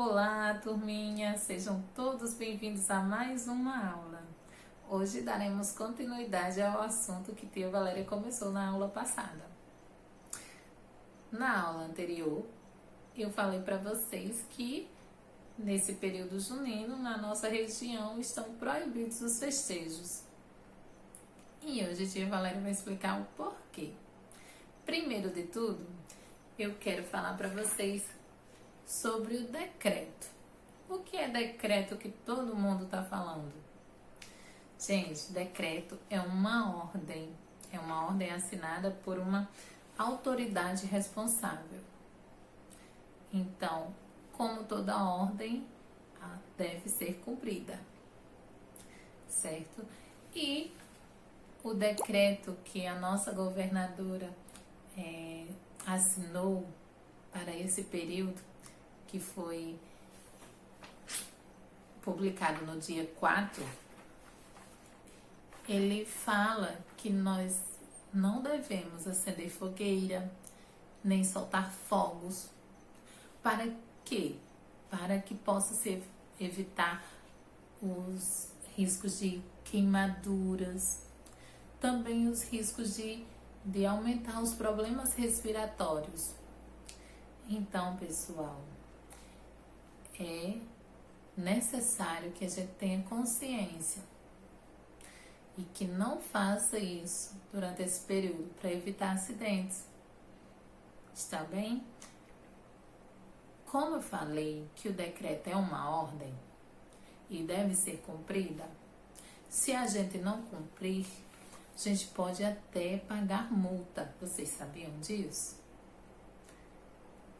Olá, turminha! Sejam todos bem-vindos a mais uma aula. Hoje daremos continuidade ao assunto que tia Valéria começou na aula passada. Na aula anterior, eu falei para vocês que nesse período junino, na nossa região, estão proibidos os festejos. E hoje a tia Valéria vai explicar o porquê. Primeiro de tudo, eu quero falar para vocês sobre o decreto. O que é decreto que todo mundo está falando? Gente, decreto é uma ordem assinada por uma autoridade responsável. Então, como toda ordem, deve ser cumprida, certo? E o decreto que a nossa governadora assinou para esse período, que foi publicado no dia 4, ele fala que nós não devemos acender fogueira, nem soltar fogos. Para quê? Para que possa se evitar os riscos de queimaduras, também os riscos de aumentar os problemas respiratórios. Então, pessoal, é necessário que a gente tenha consciência e que não faça isso durante esse período para evitar acidentes. Está bem? Como eu falei que o decreto é uma ordem e deve ser cumprida, se a gente não cumprir, a gente pode até pagar multa. Vocês sabiam disso?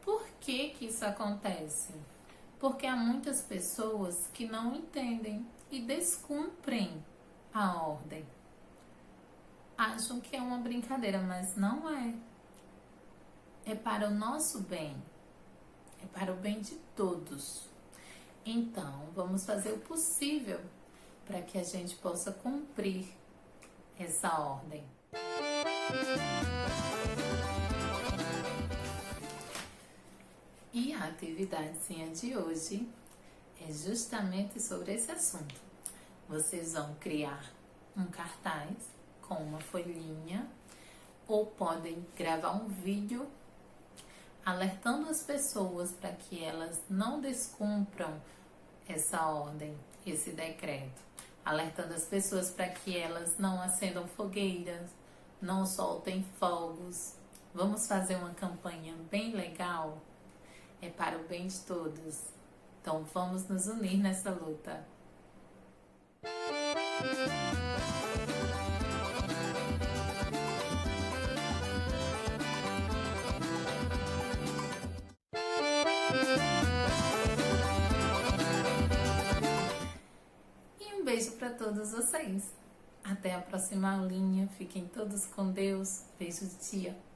Por que isso acontece? Porque há muitas pessoas que não entendem e descumprem a ordem. Acham que é uma brincadeira, mas não é. É para o nosso bem. É para o bem de todos. Então, vamos fazer o possível para que a gente possa cumprir essa ordem. E a atividadezinha de hoje é justamente sobre esse assunto. Vocês vão criar um cartaz com uma folhinha ou podem gravar um vídeo alertando as pessoas para que elas não descumpram essa ordem, esse decreto. Alertando as pessoas para que elas não acendam fogueiras, não soltem fogos. Vamos fazer uma campanha bem legal? É para o bem de todos. Então vamos nos unir nessa luta. E um beijo para todos vocês. Até a próxima aulinha. Fiquem todos com Deus. Beijo de tia.